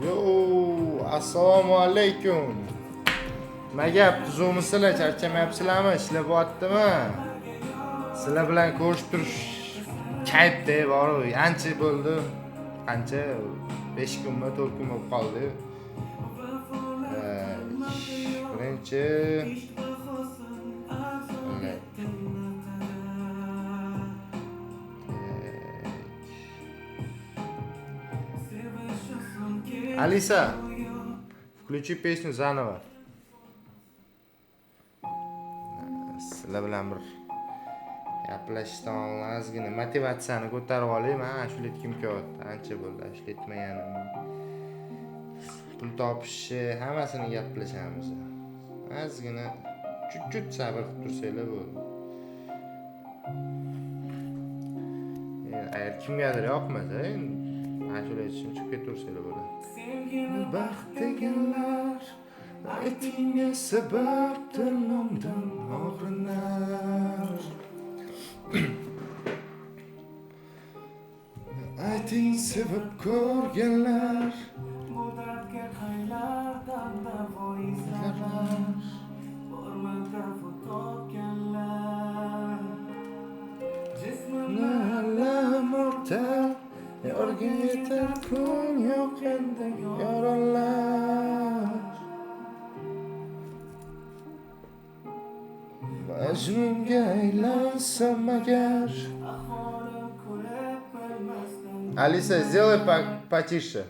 Yo, assalomu alaykum. Nima gap, tuzukmisizlar, charchamayapsizlarmi? Ishlab bo'lyaptimi? Sizlar bilan ko'rishib turish kayfda bor-ku, ancha bo'ldi. Qancha? 5 kunmi, 4 kun bo'lib qoldi. Birinchi Alisa, включи песню заново. Sizlar bilan bir gaplashishdan ozgina motivatsiyani ko'tarib olaymi? Ashula aytgim kelyapti. Ancha bo'ldi ashula aytmaganim. Pul topish hammasini gaplashamiz. Ozgina chut sabr qilib tursanglar bo'ldi. Agar kimgadir yoqmasa, ashula aytishim chiqib ketaversanglar bo'ladi. Baxt deganlar aytingga sababdir nomdan og'rinar. Ayting sevib ko'rganlar bu dardga qaylardan davo izlanar. Borma davo topganlar jismini alamoqda. Yorgan yetar kun yo'q endi yoronlar. Majnunga aylansam agar. Alisa, сделай потише.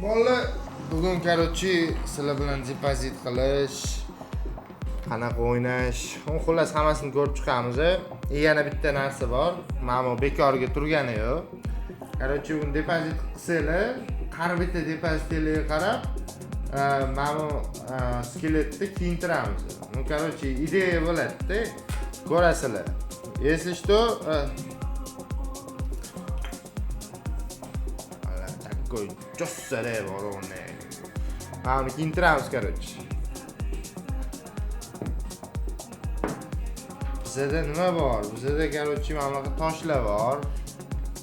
Bolalar, bugun короче sizlar bilan depozit qilish, qanaqa o'ynash, xullas hammasini ko'rib chiqamiz. Yana bitta narsa bor. Mana bu bekorga turgani yo'q. Короче, buni depozit qilsanglar, har bitta depozitingizga qarab, mana bu skeletni kiyintiramiz. Ну, короче, ideya bo'ladi-da. Ko'rasizlar. Если что, такой jossare borone. Mana buni kiyintiramiz, короче. Bizda nima bor? Bizda короче mana bunaqa toshlar bor.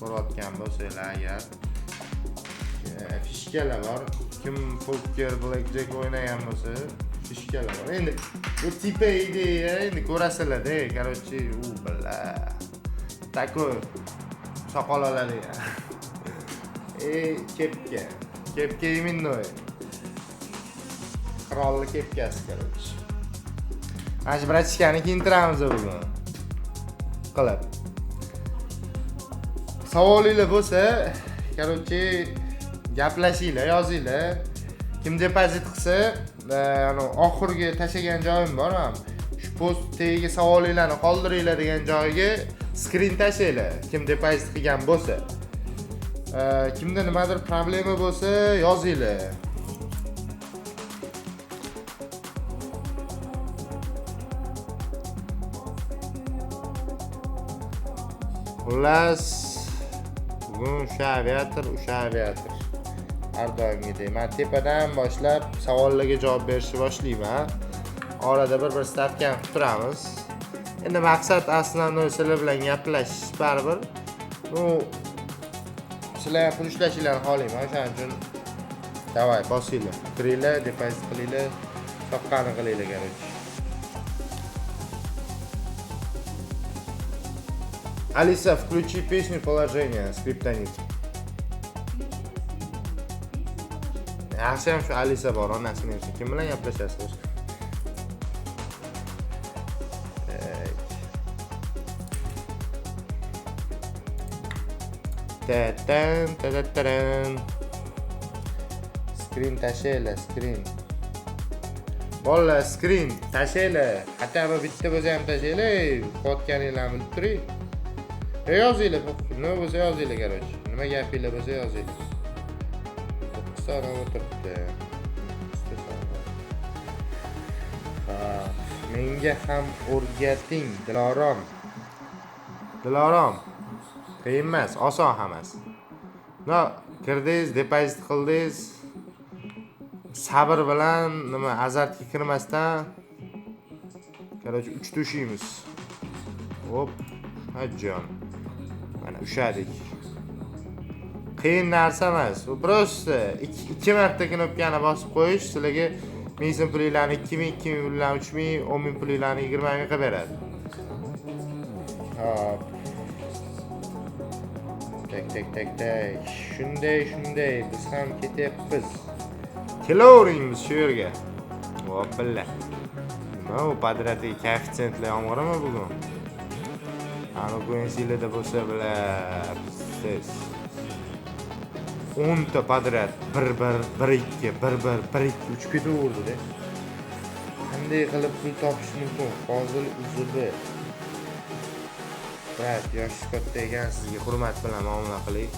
Ko'rayotgan bo'lsanglar agar. Fishkalar bor. Kim poker, blackjack o'ynagan bo'lsa, fishkalar bor. Endi bu tipe ideya, endi ko'rasizlar-da, короче, u billa. Такой soqol oladigan. Kepka. Kepka iminnoy. Qirolli kepkasi, короче. Mana shu brachkani kiyintiramiz bugun. Qilib. Savolinglar bo'lsa, короче, gaplashinglar, yozinglar. Kim depozit qilsa, oxirgi tashlagan joyim bor ham. Shu post tagiga savolinglarni qoldiringlar degan joyiga skrin tashlanglar. Kim depozit qilgan bo'lsa. Kimda nimadir problema bo'lsa, yozinglar. Xullas, bugun o'sha aviator. Har doimgidek. Men tepadan boshlab savollarga javob berishni boshlayman. Orada bir stavkani qilib turamiz. Endi maqsad aslan sizlar bilan gaplashish baribir. Bu sizlar pul ishlashinglarni xohlayman. O'shaning uchun davay bosinglar. Kiringlar, depozit qilinglar, soqqani qilinglar, короче. Алиса, включи песню «Положение» Скриптонит. Yaxshi ham shu Alisa bor, onasini ham kim bilan gaplashasiz? Tan. Screen tashlaylar, screen. Bolalar, screen tashlaylar. Hatto bitta bo'lsa ham tashlaylar. Qotganinglarni bilib turing. Yozinglar, nima bo'lsa yozinglar, короче. Nima gapinglar bo'lsa yozinglar. Sonra o'tiribdi. Menga ham o'rgating, Dilorom. Qiyin emas, oson hammasi. No, kirdingiz, depozit qildingiz. Sabr bilan nima azartga kirmasdan, короче, 3 tushimiz. Hop. Hajjon. Mana ushadik. Qiyin narsa emas. Bu prosta 2 marta knopkani bosib qo'yish sizlarga 1000 so'm pulinglarni 2000, 2000 bilan 3000, 10000 pulinglarni 20 mingga qilib beradi. Hop. Tak. Shunday biz ham ketyapmiz. Kelavering shu yerga. Vopilla. Nima u podratdagi koeffitsiyentlar yomg'irmi bugun? Ana qo'yingizlarda bo'lsa bilasiz. 10 ta podrat 1-1-1-2 1-1-1-2 uchib ketaverdi-da. Qanday qilib pul topish mumkin? Hozir uzildi. Rat, yosh katta ekan, sizga hurmat bilan muomala qiling.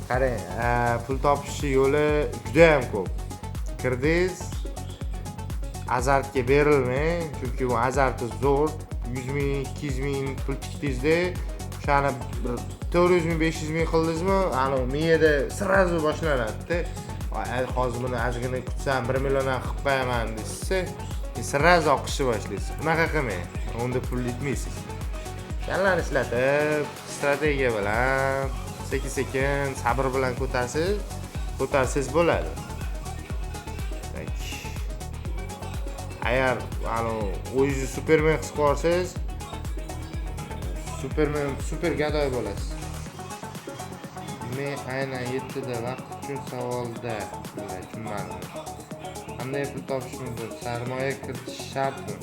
Qarang, pul topish yo'li juda ham ko'p. Kirdingiz, azartga berilmang, chunki bu azarti zo'r. 100 ming, 200 ming pul tikdingizda, o'shani 400 ming, 500 ming qildingizmi, ana miyada sirazu boshlanadi-da. Hozir buni ozgina kutsam 1 milliondan qilib qo'yaman desa, sirazu oqishni boshlaysiz. Bunaqa qilmang. Unda pul yetmaysiz. Kallani ishlatib, strategiya bilan, sekin-sekin, sabr bilan ko'tarsiz bo'ladi. Agar o'zingizni Superman his qilsangiz, super gadoy bo'lasiz. Men aynan 7 da vaqt uchun savolda tushunmadim. Qanday pul topish mumkin? Sarmoya kiritish shartmi?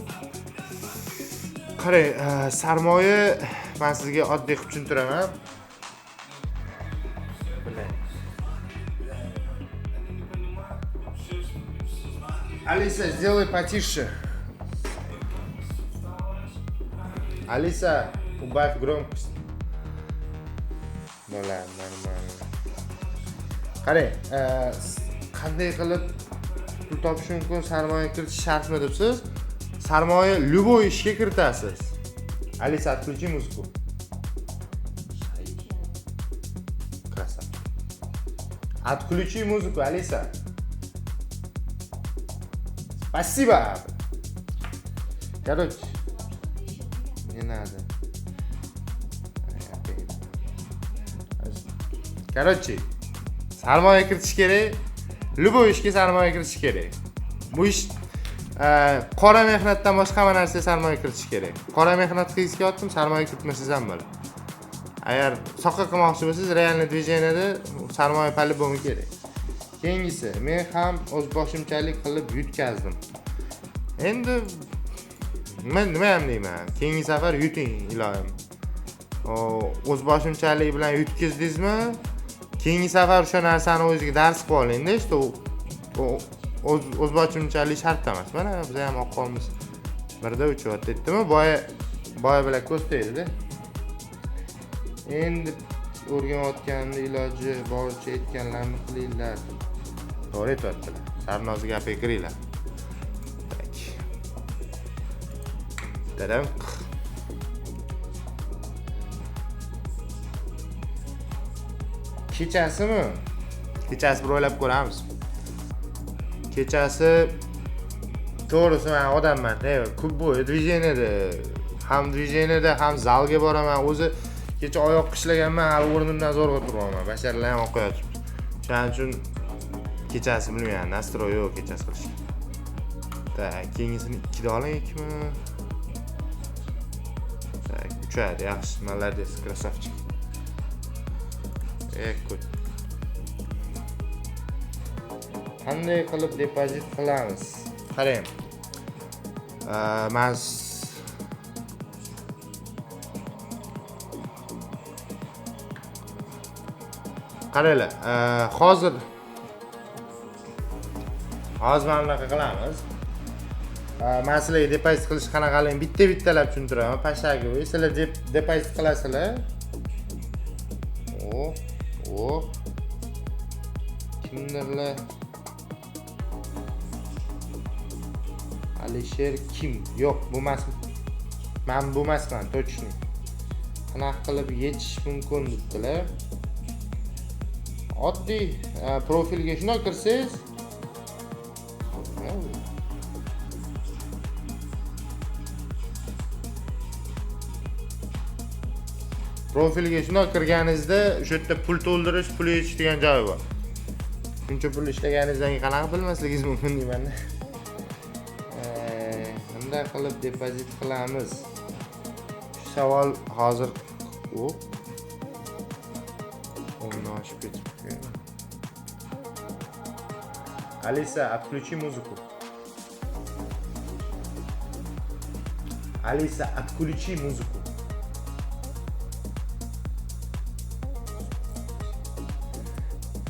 Qarang, sarmoya men sizga oddiy qilib tushuntiraman. Алиса, сделай потише. Алиса, убавь громкость. Bo'ladi, nормально. Qarang, qanday qilib pul topish mumkin, sarmoya kiritish shartmi debsiz? Sarmoya любой ishga kiritasiz. Алиса, отключи музыку. Красава. Отключи музыку, Алиса. Спасибо. Короче, не надо. Короче, sarmoya kiritish kerak. Любой ishga sarmoya kiritish kerak. Bu ish qora mehnatdan boshqa hamma narsaga sarmoya kiritish kerak. Qora mehnat qilishga kelyaptim, sarmoya kiritmasangiz ham bo'ladi. Agar soqqa qilmoqchi bo'lsangiz, realniy движениеda sarmoya по-любому kerak. Keyingisi, men ham o'z boshimchalik qilib yutkazdim. Endi men nima ham deyman? Keyingi safar yuting, ilohim. O'z boshimchalik bilan yutkazdingizmi? Keyingi safar o'sha narsani o'zingizga dars qilib oling-da, işte o'z boshimchalik shart emas. Mana biz ham oqqonmiz. Birda o'chyapti, aytdimi? Boya bilan ko'z tegdi-da. Endi o'rganayotganda iloji boricha aytganlarni qilinglar. To'g'ri aytyaptilar. Sarnozi gapiga kiringlar. Dadam. Kechasimi? Kechasi bir o'ylab ko'ramiz. Kechasi to'g'risi men odamman, ko'p bo'yi движениеda ham zalga boraman. O'zi kecha oyoq qishlaganman, hali o'rnimdan zo'rg'a turaman. Basharlar ham o'qiyapti. Shuning uchun kechasi bilmayman, nastroy yo'q kechasi qilishga. Tak, keyingisini 2 da olaylikmi? Tak, uchadi, yaxshi, молодец, красавчик. Ko'p. Qanday qilib depozit qilamiz? Qarang. Men qaranglar, hozir mana bunaqa qilamiz. Men sizlarga depozit qilish qanaqaligini bitta-bittalab tushuntiraman. Pashagi, sizlar depozit qilasizlar. Kimdirlar? Alisher kim? Yo'q, bo'lmas. Men bo'lmasman, точно. Qanaqa qilib yechish mumkin debdilar. Oddiy profilga shunday kirsangiz, Profilga shunday kirganingizda o'sha yerda pul to'ldirish, pul yechish degan joyi bor. Shuncha pul ishlaganingizdan keyin qanaqa bilmasligingiz mumkin deyman-da. Bunday qilib depozit qilamiz. Shu savol hozir o'rni ochib ketibdi. Alisa, отключи музыку. Alisa, отключи музыку.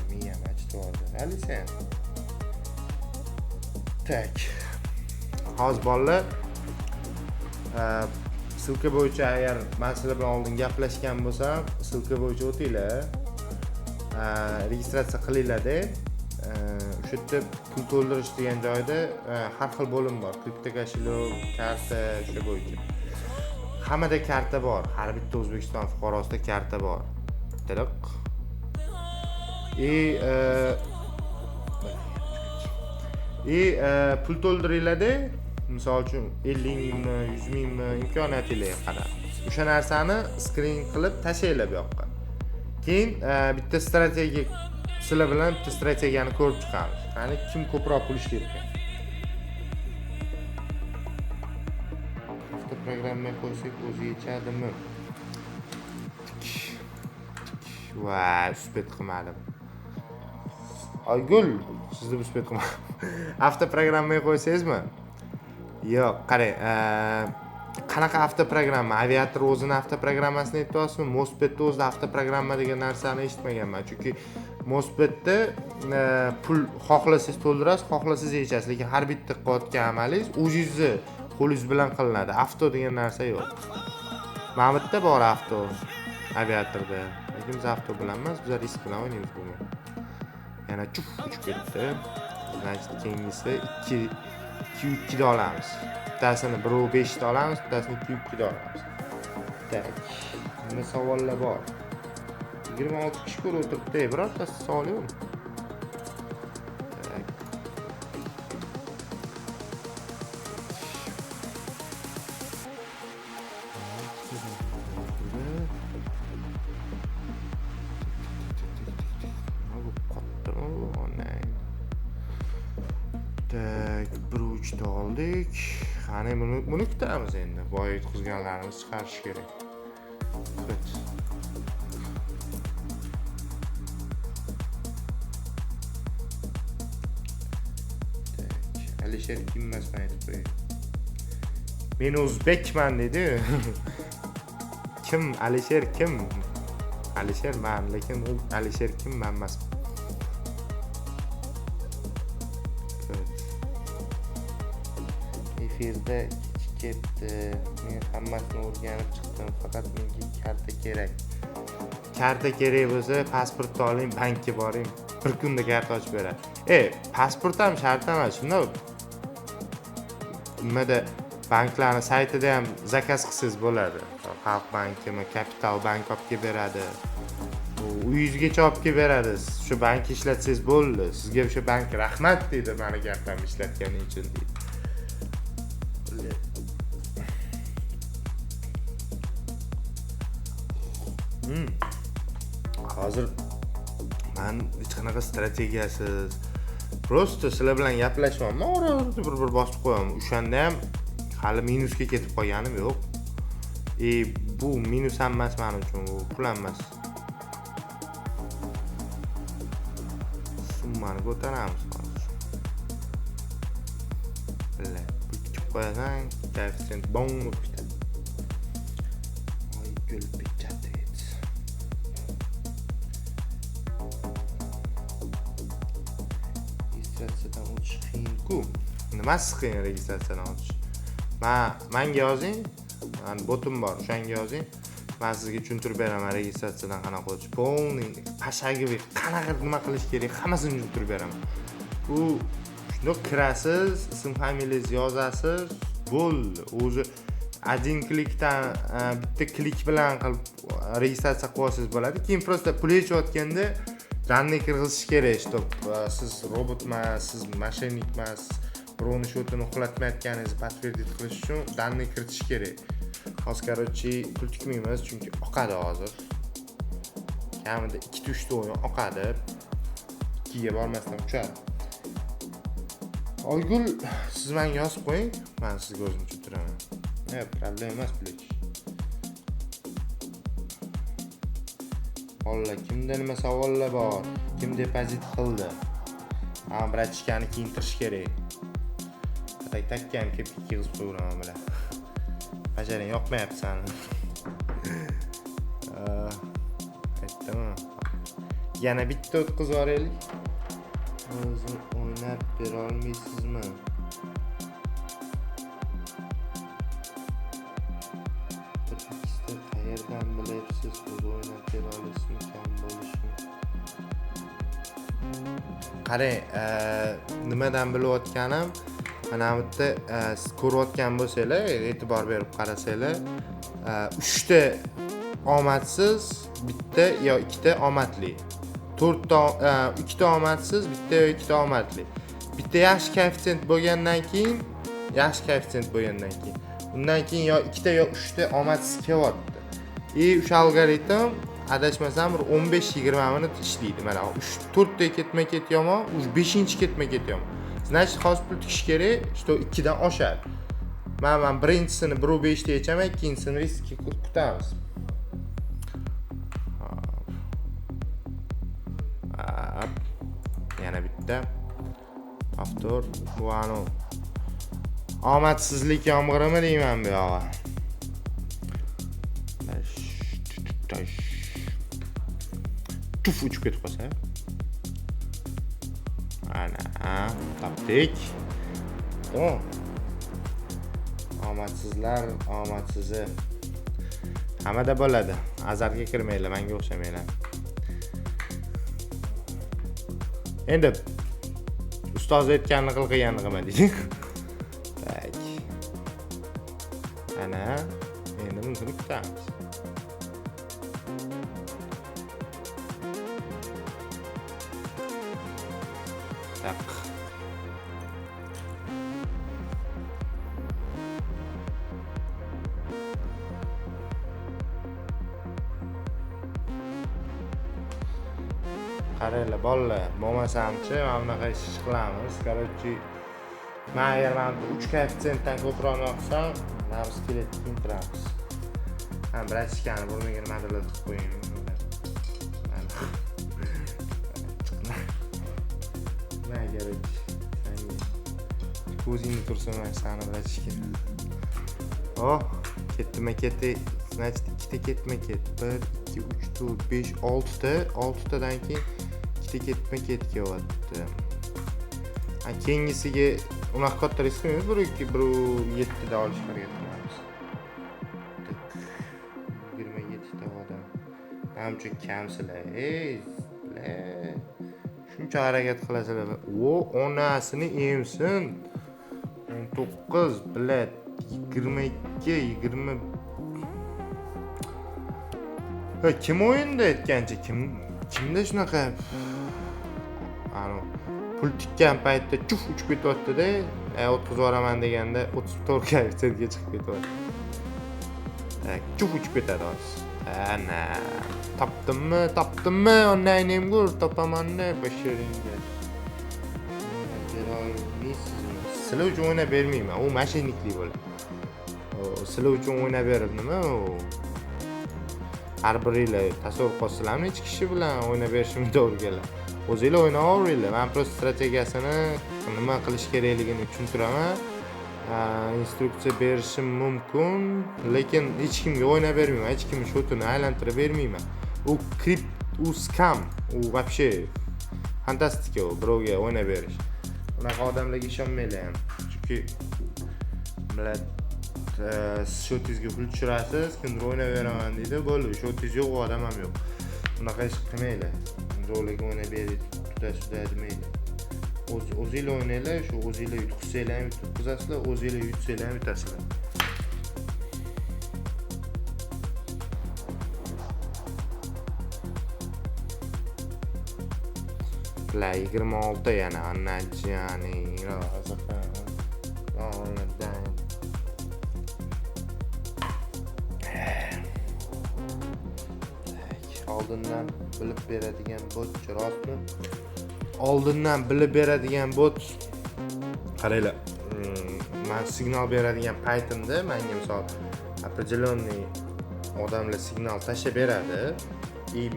Miyam achdi hozir. Alisa. Tak. Hozir bolalar ссылка bo'yicha agar men sizlar bilan oldin gaplashgan bo'lsam, ссылка bo'yicha o'tinglar. Registratsiya qilinglar-da. O'sha yerda pul to'ldirish degan joyda har xil bo'lim bor. Kripto kошелек, karta, o'sha bo'yicha. Hammada karta bor. Har bitta O'zbekiston fuqarosida karta bor. Tiriq. Pul to'ldiringlar-da. Misol uchun 50 mingmi, 100 mingmi imkoniyatingizga qarab. O'sha narsani skrin qilib tashlaylar bu yoqqa. Keyin bitta strategiya sizlar bilan bitta strategiyani ko'rib chiqamiz. Ya'ni kim ko'proq pul ishlayapti. Bitta programma qo'ysak o'zi yechadimi? Va, uspet qilmadim. Aygul, sizni uspet qilmadim. Avtoprogramma qo'ysangizmi? Yo'q, qarang. Qanaqa avtoprogramma? Aviator o'zining avtoprogrammasini aytyapsizmi? Mospetda o'zida avtoprogramma degan narsani eshitmaganman. Chunki Mospetda pul xohlasangiz to'ldirasiz, xohlasangiz yechasiz, lekin har bitta qilayotgan amalingiz o'zingizni qo'lingiz bilan qilinadi. Avto degan narsa yo'q. Mana bitta bor avto aviatorda. Lekin biz avto bilan emas, biz risk bilan o'ynaymiz buni. Yana chuf uchib ketdi. Значит, keyingisi 2 da olamiz. Bittasini 1.5 da olamiz, bittasini 2 da olamiz. Tak. Bunda savollar bor. 26 kishi ko'rib o'tiribdi, birortasi savol yo'qmi? Tak. Tak, 1.3 da oldik. Qani buni kutamiz endi. Boya yutqizganlarimiz chiqarish kerak. Kut. Alisher kim emasman aytib qo'yay. Men o'zbekman dedi. Kim? Alisher kim? Alisher men, lekin u Alisher kim men emasman. Efirda ketdi. Men hammasini o'rganib chiqdim. Faqat menga karta kerak. Karta kerak bo'lsa, pasportni oling, bankka boring. Bir kunda karta ochib beradi. Pasport ham shart emas, shunda nimada banklarning saytida ham zakaz qilsangiz bo'ladi. Xalq bankimi, Kapital bank olib kelib beradi. Uyingizgacha olib kelib beradi. Shu bank ishlatsangiz bo'ldi. Sizga o'sha bank rahmat deydi, meni kartamni ishlatganing uchun deydi. Hozir men hech qanaqa strategiyasiz просто sizlar bilan gaplashmayman. Orada bir bosib qo'yaman. O'shanda ham hali minusga ketib qolganim yo'q. Bu minus ham emas men uchun, bu pul ham emas. Summani ko'taramiz hozir. Billa, pul qo'yasan, koeffitsient bong bo'lib ketadi. Voy gul pechati. Registratsiyadan o'tish qiyin-ku. Nimasi qiyin registratsiyadan o'tish? Menga yozing. Botim bor, o'shanga yozing. Men sizga tushuntirib beraman registratsiyadan qanaqa o'tish. Полный pashagi qanaqa nima qilish kerak, hammasini tushuntirib beraman. U shundoq kirasiz, ism familiyangizni yozasiz, bo'ldi. O'zi один klikdan bitta klik bilan qilib registratsiya qilsangiz bo'ladi. Keyin просто pul yechayotganda danni kirg'izish kerak, чтоб siz robot emas, siz mashinnik emas, birovni shotini uxlatmayotganingizni подтвердить qilish uchun danni kiritish kerak. Hozir короче pul tikmaymiz chunki oqadi hozir. Kamida 2-3 ta o'yin oqadi. 2 ga bormasdan uchadi. Oygul, siz menga yozib qo'ying, men sizga o'zim tushuntiraman. Problem emas pul tikish. Xo'lla, kimda nima savollar bor? Kim depozit qildi? Brachkani kiyintirish kerak. Takkam kelib yig'izib qo'yuraman bilan. Bajaring yoqmayapti seni. Aytdimmi? Yana bitta o'tkazib yuboraylik. O'zim o'ynab bera olmaysizmi? Ikkita qayerdan bilaysiz? O'zi o'ynab bera olasizmi? Kam bo'lishmi? Qarang, nimadan bilayotganim, mana bu yerda siz ko'rayotgan bo'lsanglar, e'tibor berib qarasanglar, 3 ta omadsiz, bitta yo 2 ta omadli. 2 ta omadsiz, bitta yo 2 ta omadli. Bitta yaxshi koeffitsient bo'lgandan keyin, undan keyin yo 2 ta yo 3 ta omadsiz kelyapti. O'sha algoritm adashmasam 15-20 minut ishlaydi. Mana 4 ta ketma-ket yomon, 5-chi ketma-ket yomon. Значит, hozir pul tikish kerak, что 2 dan oshadi. Men birinchisini 1.5 ta yechaman, ikkinchisini riskga kutamiz. Yana bitta avtor buano. Omadsizlik yomg'irimi deyman bu yog'i. Tuf uchib ketib qolsa. Ana, topdik. Omadsizlar, omadsizi. Hammada bo'ladi. Azarga kirmaylar, menga o'xshamanglar. Endi ustoz aytganini qilganini qilma deydi. Tak. Ana, endi buni kutamiz. Tak. Qaranglar bolalar, bo'lmasamchi mana bunaqa ish qilamiz. Короче, men agar men 3 koeffitsiyentdan ko'proq yoqsam, nafs kelib intiramiz. Brachkani burniga nimadir qilib qo'ying. Nima kerak? Ko'zingni tursin men seni brachka. Ketma-ket, значит 2 ta ketma-ket. 1, 2, 3, 4, 5, 6 ta. 6 tadan keyin 2 ta ketma-ket kelyapti. Keyingisiga unaqa katta risk emas, 1-7 da olishga harakat qilamiz. 27 ta odam. Namcha kamsizlar. Shuncha harakat qilasizlar. Onasini emsin. 19, bilet 22, 20. Kim o'yinda aytgancha, kimda shunaqa pul tikkan paytda chuf uchib ketyapti-da, o'tkazib yuboraman deganda 34 koeffitsiyentga chiqib ketyapti. Chuf uchib ketadi hozir. Ana, topdimmi, onlaynimgur, topaman-da, bashiringga. Sizlar uchun o'ynab bermayman, u mashinniklik bo'ladi. Sizlar uchun o'ynab berib nima u? Har biringlar tasavvur qilsizlarmi, hech kishi bilan o'ynab berishim to'g'ri keladi. O'zinglar o'ynayveringlar. Men prosta strategiyasini nima qilish kerakligini tushuntiraman. Instruksiya berishim mumkin, lekin hech kimga o'ynab bermayman, hech kimning shotini aylantirib bermayman. U scam, u вообще fantastika u birovga o'ynab berish. Bunaqa odamlarga ishonmanglar ham. Chunki bilat shotingizga pul tushirasiz, kimdir o'ynab beraman deydi, bo'ldi, shotingiz yo'q, odam ham yo'q. Bunaqa ish qilmanglar. Rolga o'ynab berib tutasiz demaydi. O'zinglar o'ynanglar, shu o'zinglar yutqizsanglar ham yutqizasizlar, o'zinglar yutsanglar ham yutasizlar. La 26 yana annajani roza. oldindan bilib beradigan bot rostmi? Oldindan bilib beradigan bot. Qaranglar. Men signal beradigan paytimda menga misol определённый odamlar signal tashlab beradi.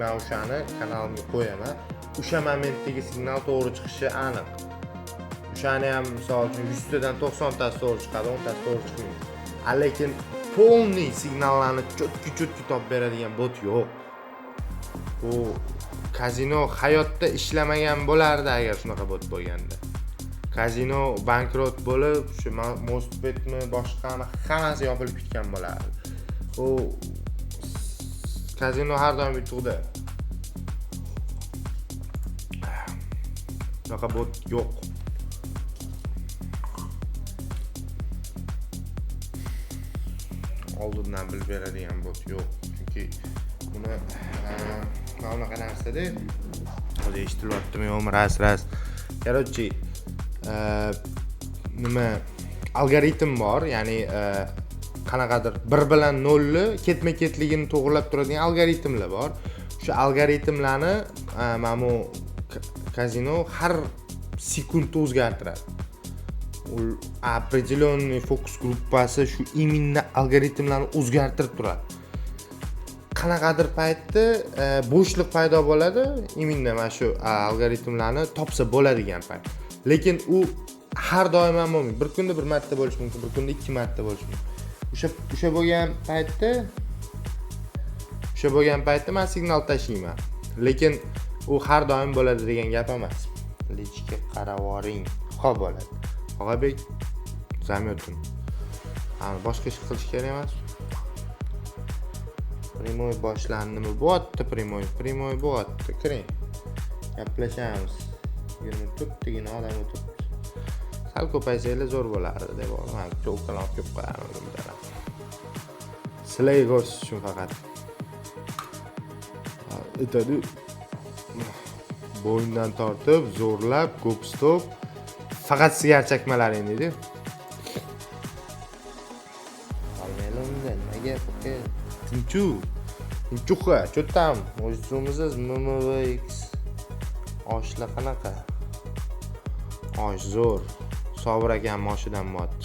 Men o'shani kanalimga qo'yaman. O'sha momentdagi signal to'g'ri chiqishi aniq. O'shani ham misol uchun 100 tadan 90 tasi to'g'ri chiqadi, 10 tasi to'g'ri chiqmaydi. Lekin полный signallarni cho'tki topib beradigan bot yo'q. Bu kazino hayotda ishlamagan bo'lardi agar shunaqa bot bo'lganda. Kazino bankrot bo'lib, shu Mostbetmi boshqani hammasi yopilib ketgan bo'lardi. U kazino har doim yutuqda. Shunaqa bot yo'q. Oldindan bilib beradigan bot yo'q. Chunki buni bunaqa narsada o'zi eshitilyaptimi yo'qmi ras. Короче, nima algoritm bor, ya'ni qanaqadir 1 bilan 0 ni ketma-ketligini to'g'rilab turadigan algoritmlar bor. O'sha algoritmlarni mana bu kazino har sekundda o'zgartiradi. U определённый fokus gruppasi shu именно algoritmlarni o'zgartirib turadi. Qanaqadir paytda bo'shliq paydo bo'ladi, именно mana shu algoritmlarni topsa bo'ladigan payt. Lekin u har doim ham bo'lmaydi. Bir kunda bir marta bo'lishi mumkin, bir kunda 2 marta bo'lishi mumkin. O'sha bo'lgan paytda men signal tashlayman. Lekin u har doim bo'ladi degan gap emas. Lichga qaravoring. Xo'p bo'ladi. Og'abek zamyotin. Boshqa ish qilish kerak emas. Primoy boshlandimi? Bo'pti primoy bo'pti. Kiring. Gaplashamiz. 24 degina odam o'tiribdi. Sal ko'paysanglar zo'r bo'lardi deb o'ylayman. To'qaloq ko'p qo'yaman. Sizlarga ko'rsatish uchun faqat. Aytadi. Bo'yindan tortib, zo'rlab, ko'p stop. Faqat sigar chakmalaring dedi. Almelonda nega poke? Tinchuqa, cho'tam. O'zimiz MMVX. Oshla qanaqa? Osh zo'r. Sobir akam moshidan mot.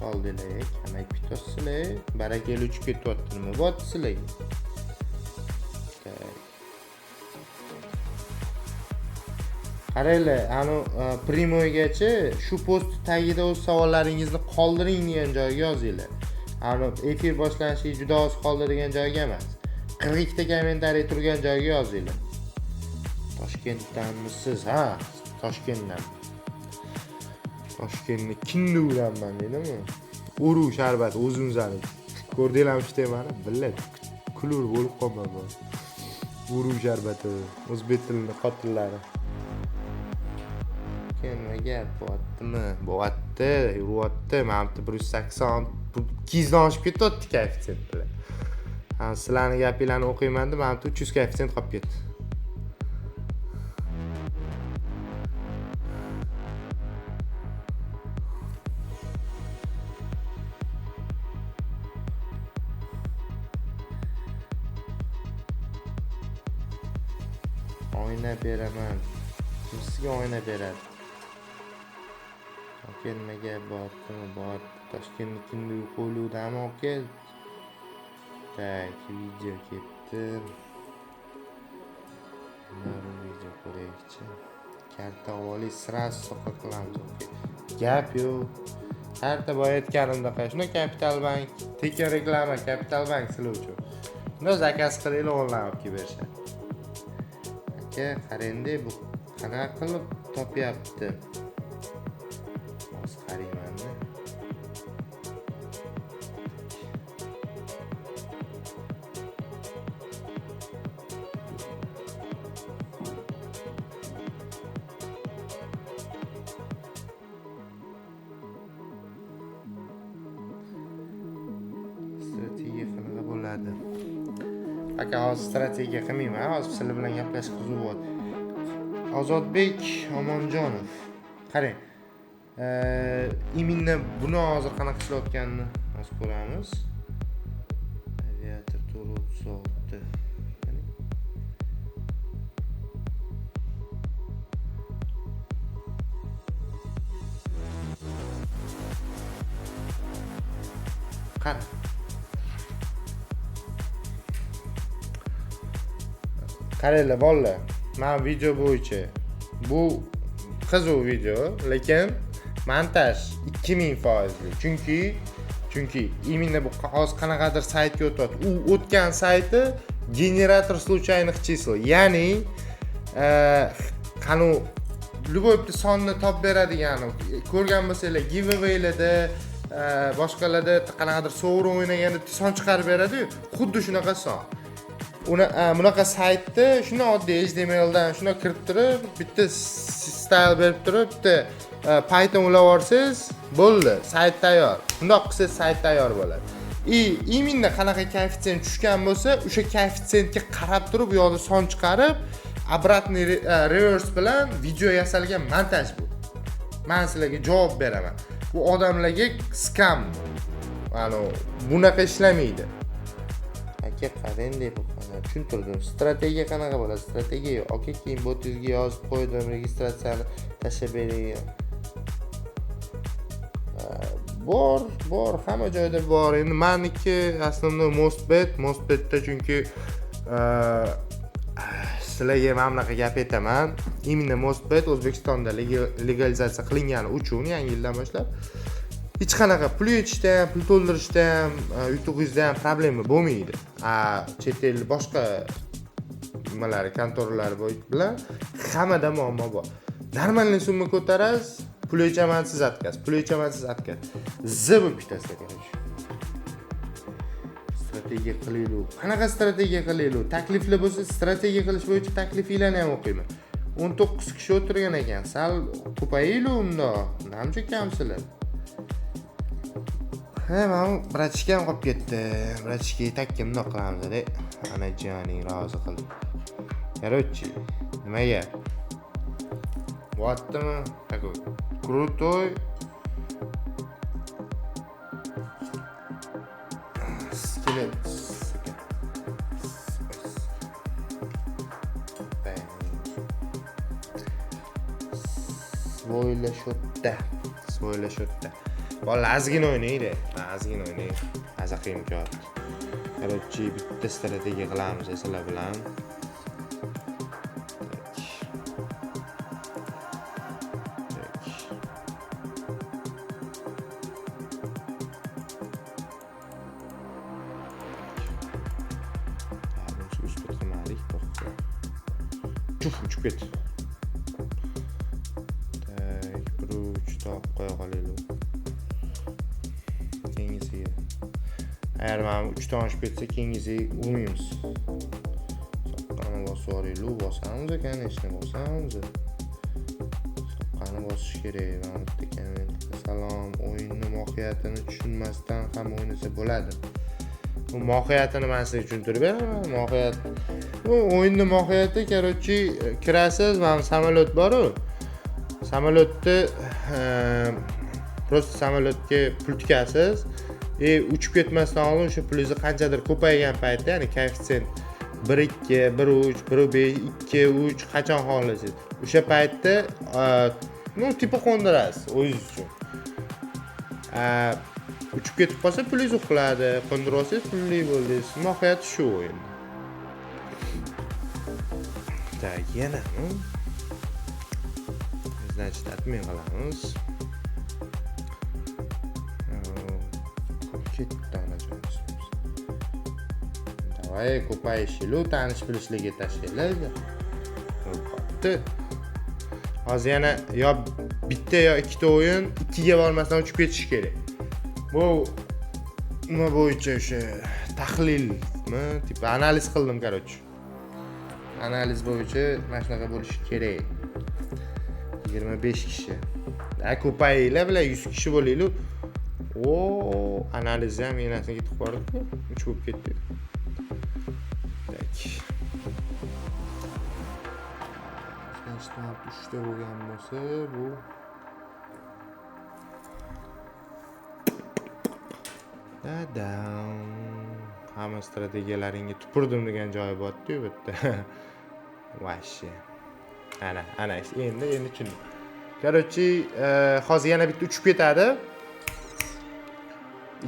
Qoldilar, qamak bitosizlar. Barakeli uchib ketyaptimi? Bo'tsizlar. Qaranglar, primoygacha shu post tagida o'z savollaringizni qoldiring degan joyga yozinglar. Efir boshlanishiga juda oz qoldi degan joyga emas. 42 ta kommentariy turgan joyga yozinglar. Toshkentdanmisiz? Ha, Toshkentdan. Toshkentni kinduranman deydimi? Uru sharbat o'zimizani. Ko'rdinglarmi shu temani? Billat. Kulur bo'lib qolman bu. Uru sharbati, o'zbek tilining qotillari. Nima gap bo'ptimi? Bo'pti, yuribdi. Menimcha 180 200 dan oshib ketdi koeffitsient bilan. Sizlarning gapinglarni o'qiyman deb menimcha 300 koeffitsient qolib ketdi. Oyna beraman. Sizga oyna beradi. Kelmaga bordim. Toshkentnikini qo'ludami aka? Tak, video ketdi. Mana video ko'raylikchi. Karta oliy sraz so'qa qilamiz. Gap yo'q. Karta boyatganimda qashno Capital Bank, tekin reklama Capital Bank sizlar uchun. Buni zakaz qilinglar onlayn olib kelib berishadi. Aka, qarang-da, bu qanaqa qilib topyapti? Qarayman-da. Strategiya qanaqa bo'ladi? Aka, hozir strategiya qilmayman. Hozir sizlar bilan gaplashib qiziq bo'ldi. Ozodbek Omonjonov qarang. Именно buni hozir qanaqa ishlayotganini hozir ko'ramiz. Aviator 436. Qani. Qaranglar bolalar, men video bo'yicha bu qiziq video, lekin montaj 2000%. Chunki именно bu hozir qanaqadir saytga o'tyapti. U o'tgan sayti generator случайных чисел. Ya'ni qani любой bitta sonni topib beradigan, ko'rgan bo'lsanglar, giveawaylarda, boshqalarda qanaqadir sovrin o'ynaganda son chiqarib beradi-yu, xuddi shunaqa son. Bunaqa saytni shuni oddiy HTML dan shuni kirib turib, bitta style berib turib, bitta Python ulab olsangiz, bo'ldi, sayt tayyor. Bundoq qilsangiz sayt tayyor bo'ladi. Именно qanaqa koeffitsient tushgan bo'lsa, o'sha koeffitsiyentga qarab turib, u yoqda son chiqarib, обратный reverse bilan video yasalgan montaj bu. Men sizlarga javob beraman. Bu odamlarga scam. Bunaqa ishlamaydi. Aka qarang deb tushuntirdim. Strategiya qanaqa bo'ladi? Strategiya yoki keyin botingizga yozib qo'ydim, registratsiyani tashlab bering. Bor, hamma joyda bor. Endi meniki aslında Mostbetda chunki sizlarga mana bunaqa gap aytaman. Именно Mostbet O'zbekistonda legalizatsiya qilingani uchun yangi yildan boshlab hech qanaqa pul yechishda ham, pul to'ldirishda ham, YouTube'ingizda ham problema bo'lmaydi. Chet el boshqa nimalari, kontorlar bilan hammada muammo bor. Normalniy summa ko'tarasiz, pul yechamansiz отказ. Bo'lib ketasiz kerak. Strategiya qilaylik. Qanaqa strategiya qilaylik? Takliflar bo'lsa, strategiya qilish bo'yicha taklifinglarni ham o'qiyman. 19 kishi o'tirgan ekan. Sal ko'payinglar unda. Namcha kamsizlar. Mana brachkam qolib ketdi. Brachka takka bundoq qilamiz-da. Ana joning rozi qil. Короче, nimaga? Bo'ldimi? Такой крутой. Skelet. Svoylashotda. Bola ozgina o'ynaydi. Azaqi imkon. Короче, bitta strategiya qilamiz sizlar bilan. Uchib ket. Bir uch topib qo'ya qolaylik. Keyingisiga. Agar mana 3 ta oshib ketsa, keyingisiga urmaymiz. Soqqani bosib yuboraylik, bosamiz ekan, ishni bosamiz. Soqqani bosish kerak. Mana bitta ekan. Salom, o'yinning mohiyatini tushunmasdan ham o'ynasa bo'ladi. Bu mohiyatini men sizga tushuntirib beraman. Mohiyat. Bu o'yinning mohiyati, короче, kirasiz, mana samolyot bor-ku. Samolyotni просто samolyotga pul tikasiz. Uchib ketmasdan oldin o'sha pulingiz qanchadir ko'paygan paytda, ya'ni koeffitsient 1.2, 1.3, 1.5, 2.3 qachon xohlasangiz. O'sha paytda tipi qo'ndirasiz o'zingiz uchun. Uchib ketib qolsa pulingiz uxladi, qo'ndirib olsangiz pulli bo'ldingiz. Mohiyati shu o'yin. Так, yana. Значит, отмен qilamiz. Ketdi anajonimiz. Davay, ko'payishlar, tanish bilishlarga tashlaylar. Qopti. Hozir yana yo bitta yo ikkita o'yin 2 ga bormasdan uchib ketish kerak. Bu nima bo'yicha o'sha tahlilmi, tip analiz qildim, короче. Analiz bo'yicha mana shunaqa bo'lishi kerak. 25 kishi. Ko'payinglar bilan 100 kishi bo'laylik. Analiz ham yenasiga ketib qoldi. 3 bo'lib ketdi. Tak. Значит, 3 ta bo'lgan bo'lsa, bu Dadam. Hamma strategiyalaringga tupurdim degan joyi bor-ku bu yerda. Vashshi. Ana endi tushundim. Короче, hozir yana bitta uchib ketadi.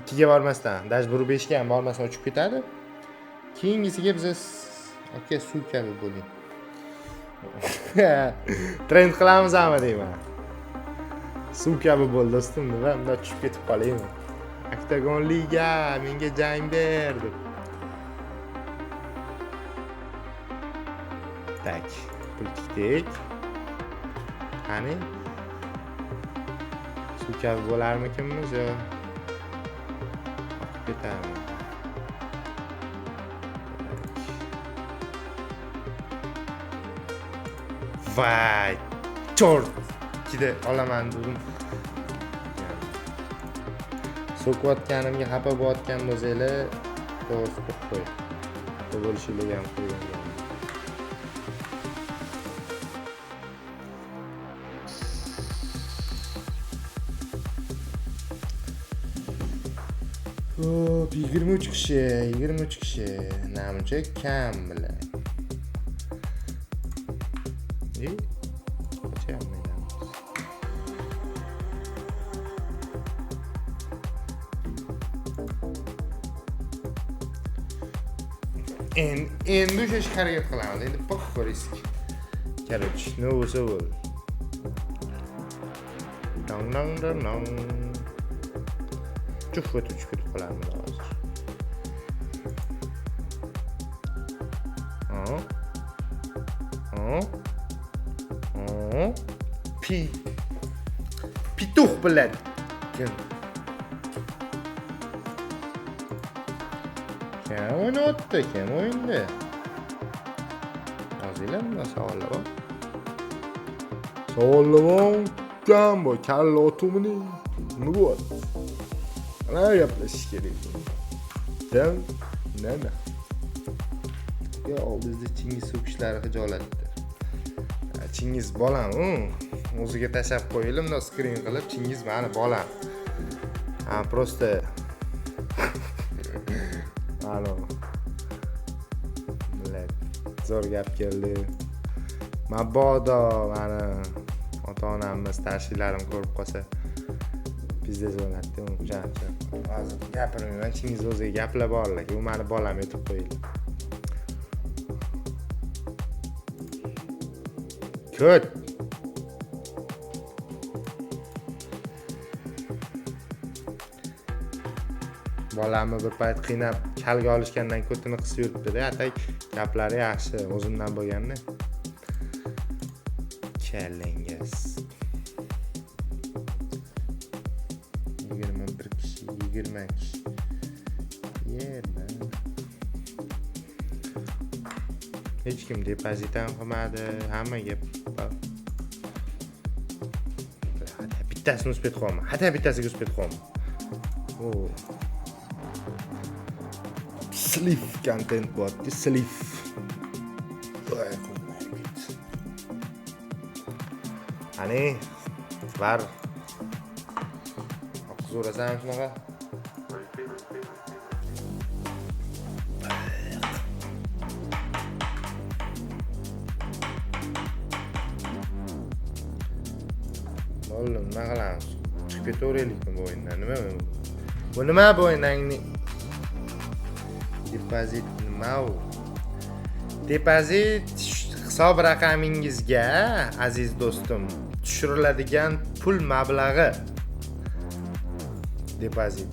2 ga bormasdan, даже 5 ga ham bormasdan uchib ketadi. Keyingisiga biz aka suv kabi bo'ling. Trend qilamiz ham deyman. Suv kabi bo'l do'stim deb, unda tushib ketib qolaymi? Octagon Liga, menga jang ber deb. Tak, pul tikdik. Qani? Suv kabi bo'larmikinmiz yo? Ketamiz. Vay, chort! Ikkida olaman dedim. So'kayotganimga xafa bo'layotgan bo'lsanglar, to'g'risi qilib qo'y. Xafa bo'lishinglarga ham qo'ygan. Hop, 23 kishi. Namcha kam bilan. Endi o'sha harakat qilamiz. Endi poxo risk. Короче, no bo'lsa bo'ldi. Dong. Chuqib ketib qolamiz hozir. Pituh bilan. Kim o'ynayapti? Kim o'yindi? Hozirlar bunday savollar bor. Kam bu kalla otumini nima bo'lyapti? Ana gaplashish kerak. Nima? Ya oldingizda Chingiz so'kishlari hijolatdi. Chingiz bolam, o'ziga tashab qo'yilib, no screen qilib Chingiz meni bolam. Просто zo'r gap keldi. Mabodo meni ota-onamiz, tashilarim ko'rib qolsa bizda zo'natdi o'shancha. Hozir gapirmayman, Chingiz o'ziga gaplab borlar, u meni bolam etib qo'ydi. Ko't. Bolamni bir payt qiynab kalga olishgandan ko'tini qisib yuribdi-da, atay gaplari yaxshi, o'zimdan bo'lganni. Kallangiz. 21 kishi, 20 kishi. Yerman. Hech kim depozit ham qilmadi, hamma gap. Bittasini uspet qo'yma. Hatta bittasiga uspet qo'yma. Sleeve content bo'lyapti, sleeve. Ani var. Zo'rasan shunaqa. Oğlum nima qilamiz? Chiqib ketaveraylikmi bu o'yindan? Nima bu? Bu nima bu o'yindan? Depozit nima u? Depozit hisob raqamingizga, aziz do'stim, tushiriladigan pul mablag'i. Depozit.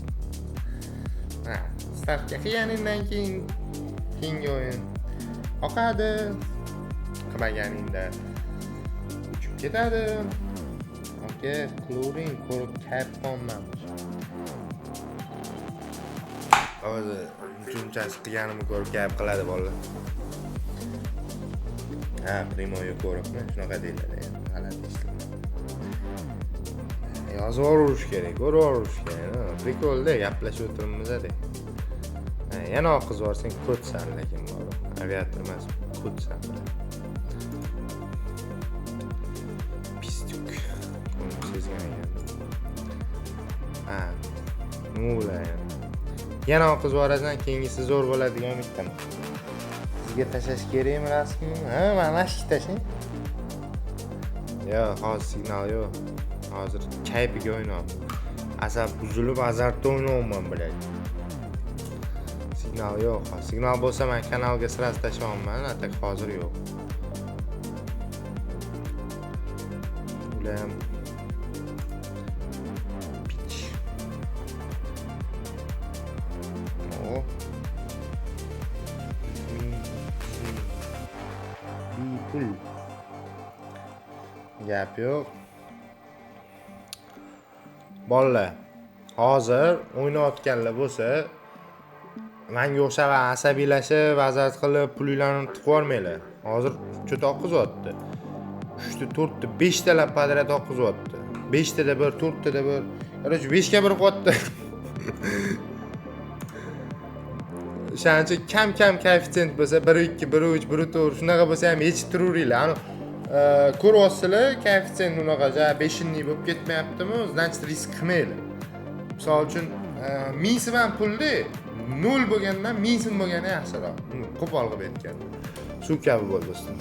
Stavka qilganingdan keyingi o'yin oqadi. Qilmaganingda uchib ketadi. Qilavering, ko'rib Capcomman. Hozir shunchasi qilganimni ko'rib gap qiladi bolalar. Primo'yu ko'ribmi? Shunaqa deyiladi endi. G'alati ishlar. Yozib o'rish kerak, o'rish kerak. Prikolda gaplashib o'tiribmiz-da. Yana oqiz borsang ko'tsan, lekin bor. Aviator emas, ko'tsan. Nula. yana o'qizib yuborasan, keyingisi zo'r bo'ladigan umiddaman. Sizga tashlash kerakmi rasmni? Ha, mana shu tashlang. Yo'q, hozir signal yo'q. Hozir kayfiga o'ynayapman. Asab buzilib, azartda o'ynayapman bilay. Signal yo'q. Signal bo'lsa men kanalga sirasi tashlayman, atak hozir yo'q. Ulam pitch. Pul. Gap yo'q. Bolalar, hozir o'ynayotganlar bo'lsa, menga o'xshab asabiylashib, azat qilib, pullarni tiqib olmanglar. Hozir cho'ta oqizyapti. 3 ta, 4 ta, 5 talab podrad oqizyapti. 5 tada bir, 4 tada bir. Qarang, 5 ga bir qo'yapti. O'shancha kam koeffitsient bo'lsa 1.2, 1.3, 1.4 shunaqa bo'lsa ham yechitiraveringlar. Ani ko'ryapsizlar, koeffitsient unaqa 5 bo'lib ketmayaptimi? Значит, risk qilmanglar. Misol uchun, minsi ham pulda 0 bo'lgandan minsin bo'lgani yaxshiroq. Qo'pol qilib aytgan. Shu kabi bo'lsin.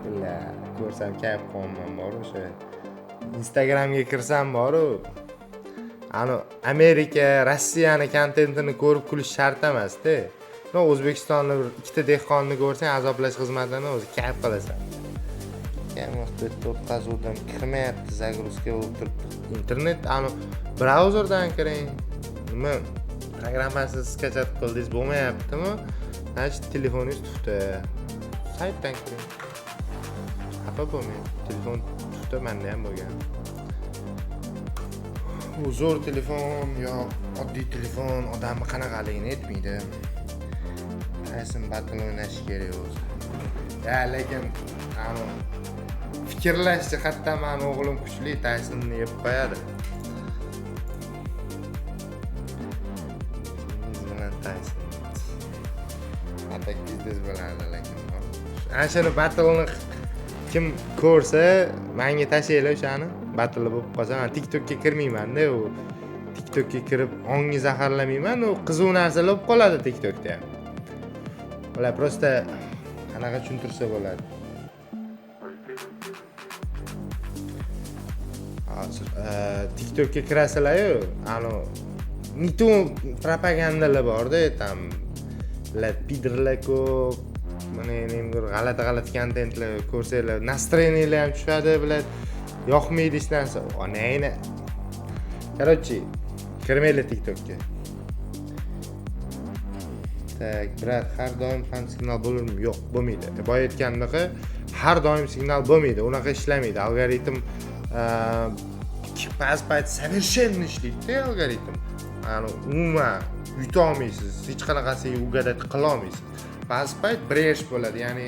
Billa, ko'rsam kayf qilman bor o'sha. Instagramga kirsam bor-ku. Ani Amerika, Rossiyani kontentini ko'rib kulish shart emas-da. No, O'zbekistonning ikkita dehqonni ko'rsang, azoblash xizmatini o'zi kayf qilasan. Kamroqda to'xtazuvdan kirmayapti, zagruzka bo'lib turibdi. Internet, ani brauzerdan kiring. Nima programmasini skachat qildingiz bo'lmayaptimi? Значит, telefoningiz tufta. Saytdan kiring. Xafa bo'lmang. Telefon tufta menda ham bo'lgan. Bu zo'r telefon yo oddiy telefon odamni qanaqaligini aytmaydi. Qaysin battle o'ynash kerak o'zi. Ya, lekin ani fikrlash jihatdan meni o'g'lim kuchli, Taysonni yeb qo'yadi. Bilan Tayson. Atak biznes bo'ladi lekin. Ana shuni battle'ni kim ko'rsa, menga tashlaylar o'shani. Battle bo'lib qolsa, men TikTokka kirmayman-da, u TikTokka kirib ongni zaharlamayman, u qiziq narsalar bo'lib qoladi TikTokda ham. Ular prosta qanaqa tushuntirsa bo'ladi. Hozir TikTokka kirasizlar-yu, ani nitu propagandalar bor-da, tam pidirlar ko'p, mana endi g'alati kontentlar ko'rsanglar, настроениyalar ham tushadi, biladi. Yoqmaydi hech narsa. Onayni. Короче, kirmaylar TikTokka. Tak, brat, har doim ham signal bo'ladimi? Yo'q, bo'lmaydi. Boya aytgandek, har doim signal bo'lmaydi. Unaqa ishlamaydi. Algoritm payt совершенно ishlaydi, algoritm. Ani umuman yuta olmaysiz. Hech qanaqasiga ugadat qila olmaysiz. Payt bresh bo'ladi, ya'ni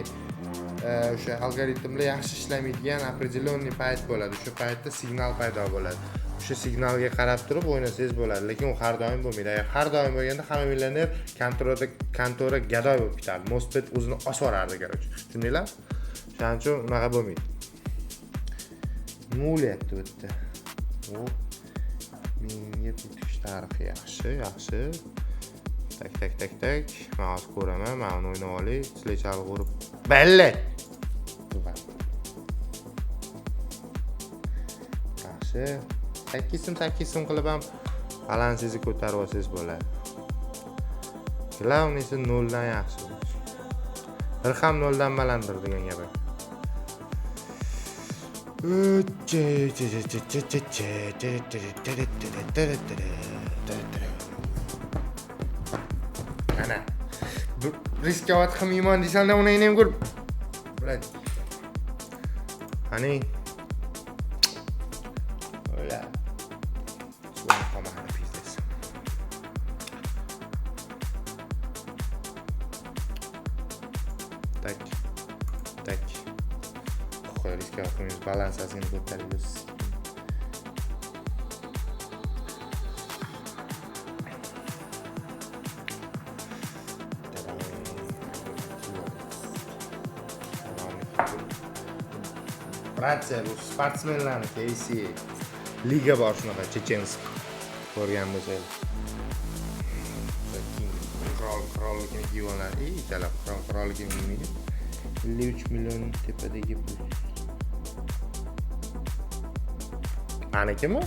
o'sha algoritmlar yaxshi ishlamaydigan определённый payt bo'ladi. O'sha paytda signal paydo bo'ladi. O'sha signalga qarab turib o'ynasangiz bo'ladi, lekin u har doim bo'lmaydi. Agar har doim bo'lganda hamma millioner kontora gadoy bo'lib ketadi. MOSFET o'zini osib yuborardi, короче. Tushundinglar? Shuning uchun unaqa bo'lmaydi. Nima bo'lyapti bu yerda? O menga tutish tarifi yaxshi. Tak. Men hozir ko'raman, men uni o'ynab olay. Sizlar chalib urib. Balla. Yaxshi. 8 so'm qilib ham balansingizni ko'tarib olsangiz bo'ladi. Glавный 0 dan yaxshi. Bir ham 0 dan balanddir degan gap. Mana. Riskovat qilmayman desan, uni ham ko'rib. Biladi. Ani ola. Suv qamadi pizdes. Tak. Qo'y riskovat qilmaymiz, balansasini ko'taramiz. Fransiya bu sportsmenlarniki, liga bor shunaqa chechensk. ko'rgan bo'lsangiz. Qirollikni kiyganlar, ikkala qirollikni kiymaydi. 53 million tepadagi pul. Manikimi?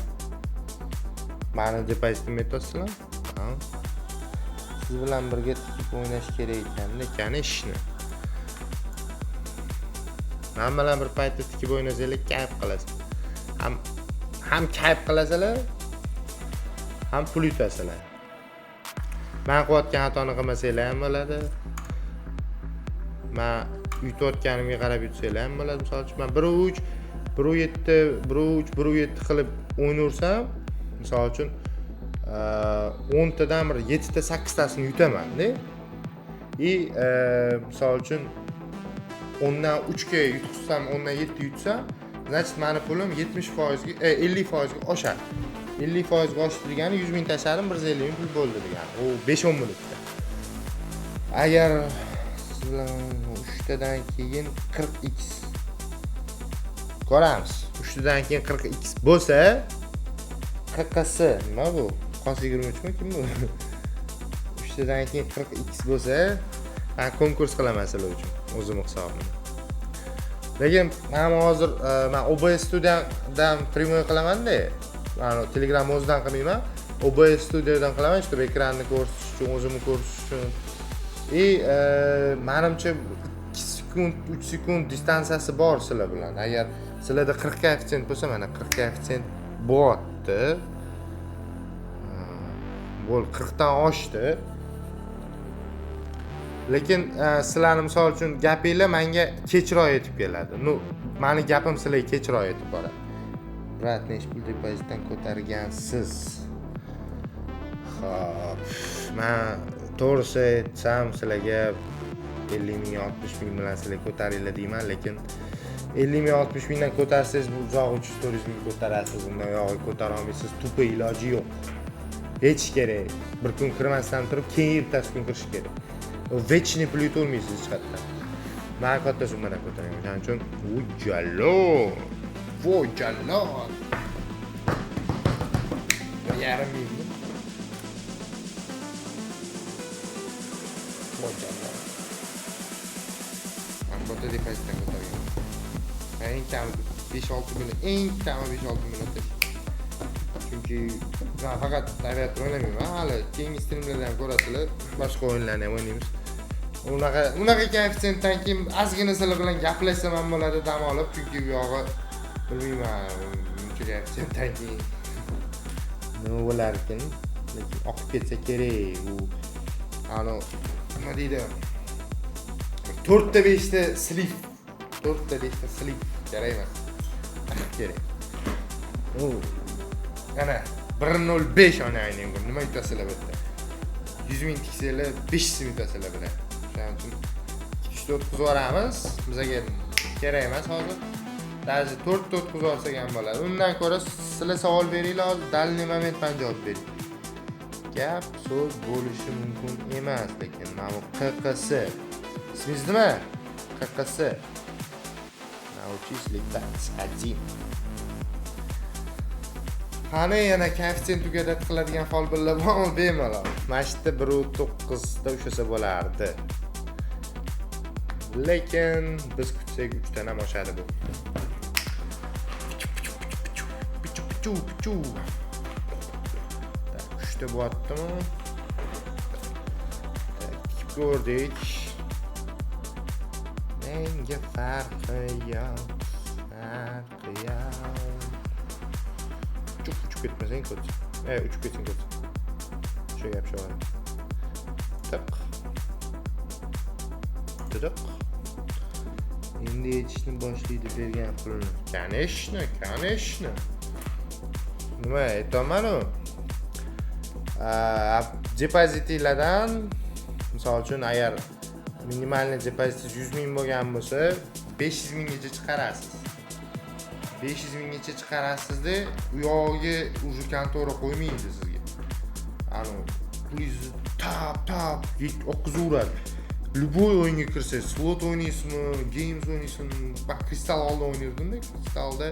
Mani depozitim aytasizlar? Ha. Siz bilan birga tikib o'ynash kerak ekan ishni. Men bilan bir paytda tikib o'ynasanglar kayf qilasiz. Ham kayf qilasizlar, ham pul yutasizlar. Men qilayotgan xatoni qilmasanglar ham bo'ladi. Men yutayotganimga qarab yutsanglar ham bo'ladi. Misol uchun men 1-3, 1-7, 1-3, 1-7 qilib o'ynarsam, misol uchun 10 tadan bir 7 ta 8 tasini yutaman-da. Misol uchun 10 dan 3 ga yutqizsam, 10 dan 7 yutsam, значит meni pulim 70% ga 50% ga oshadi. 50% ga oshdi degani 100 ming tashladim, 150 ming pul bo'ldi degani. U 5-10 minutda. Agar sizlar 3 tadan keyin 40x ko'ramiz. 3 tadan keyin 40x bo'lsa, 40 nima bu? Qos 23 mi kim bu? 3 tadan keyin 40x bo'lsa, men konkurs qilaman sizlar uchun o'zim hisobimda. Lekin men hozir men OBS studiyadan primoy qilaman-da. Men Telegram o'zidan qilmayman. OBS studiyadan qilaman, işte ekranni ko'rsatish uchun, o'zimni ko'rsatish uchun. Menimcha 2 sekund, 3 sekund distansiyasi bor sizlar bilan. Agar sizlarda 40 koeffitsient bo'lsa, mana 40 koeffitsient bo'lyapti. Bo'l 40 dan oshdi. Lekin sizlarning misol uchun gapinglar menga kechroq yetib keladi. Meni gapim sizlarga kechroq yetib boradi. Brat, necha pul depozitdan ko'targansiz? Xo'p, men to'g'risi aytsam sizlarga 50 ming, 60 ming bilan sizlar ko'taringlar deyman, lekin 50 ming, 60 mingdan ko'tarsangiz bu uzoq 300-400 ming ko'tarasiz, undan yog'i ko'tara olmaysiz. Tupi iloji yo'q. Hech kerak. Bir kun kirmasdan turib, keyin ertasi kun kirish kerak. Вечный pul yutolmaysiz hech qayerdan. Men katta summadan ko'taraman. Shuning uchun jallo. Yarim ming. Jallo. Men katta depozitdan ko'taraman. Eng kami 5-6 million, eng kami 5-6 million. Chunki men faqat aviator o'ynamayman, hali keyingi streamlarda ham ko'rasizlar, boshqa o'yinlarni ham o'ynaymiz. Unaqa koeffitsiyentdan keyin ozgina sizlar bilan gaplashsam ham bo'ladi, dam olib, chunki bu yog'i bilmayman, uncha koeffitsiyentdan keyin nima bo'lar ekan, lekin oqib ketsa kerak. U nima deydi? 4 ta 5 ta slip, 4 ta 5 ta slip kerak emas. Kerak. Ana 1.05 o'ynayman. Nima yutasizlar bu yerda? 100 ming tiksanglar 500 ming yutasizlar bilan. Shuning uchun 2-4 o'tkazib bizga kerak emas hozir. Даже 4 o'tkazib olsak ham bo'ladi. Undan ko'ra sizlar savol beringlar, dalniy momentdan javob bering. Gap so'z bo'lishi mumkin emas, lekin mana bu QQS. Ismingiz nima? QQS. Научись летать один. Qani yana koeffitsient tugadat qiladigan folbinlar bormi bemalol. Mashitda 1.9 da ushasa bo'lardi. Lekin biz kutsak 3 dan ham oshadi bu. Tak, 3 ta bo'lyaptimi? Tak, ko'rdik. Menga farqi yo'q. Uçup gitmesin kötü. Uçup gitsin kötü. Şey yap şu an. Tık. Tık. Endi yetishni boshlaydi bergan pulni. Конечно. Nima aytaman-ku? Depozitinglardan misol uchun agar minimalniy depozitingiz 100 ming bo'lgan bo'lsa, 500 minggacha chiqarasiz. 500 minggacha chiqarasizda, u yog'iga уже kontora qo'ymaydi sizga. Pulingizni tap oqqizaveradi. Любой o'yinga kirsangiz, slot o'ynaysizmi, games o'ynaysizmi, Kristal olda o'ynardim-da, Kristalda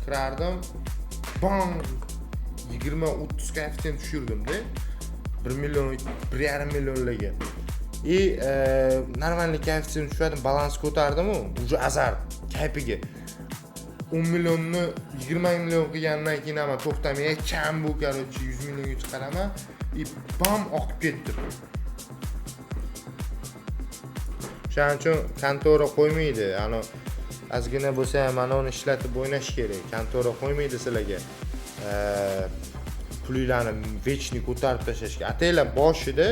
kirardim. Bang! 20-30 koeffitsient tushirdim-da. 1 million, 1,5 millionlarga. Normalniy koeffitsient tushirdim, balans ko'tardim-ku, уже azar kaypiga. 10 millionni 20 million qilgandan keyin ham to'xtamay kam bu короче 100 millionga chiqaraman. Bam oqib ketdi. Shuning uchun kontora qo'ymaydi. Ozgina bo'lsa ham mana uni ishlatib o'ynash kerak. Kontora qo'ymaydi sizlarga. Pullarni vechni ko'tarib tashlashga. Ataylar boshida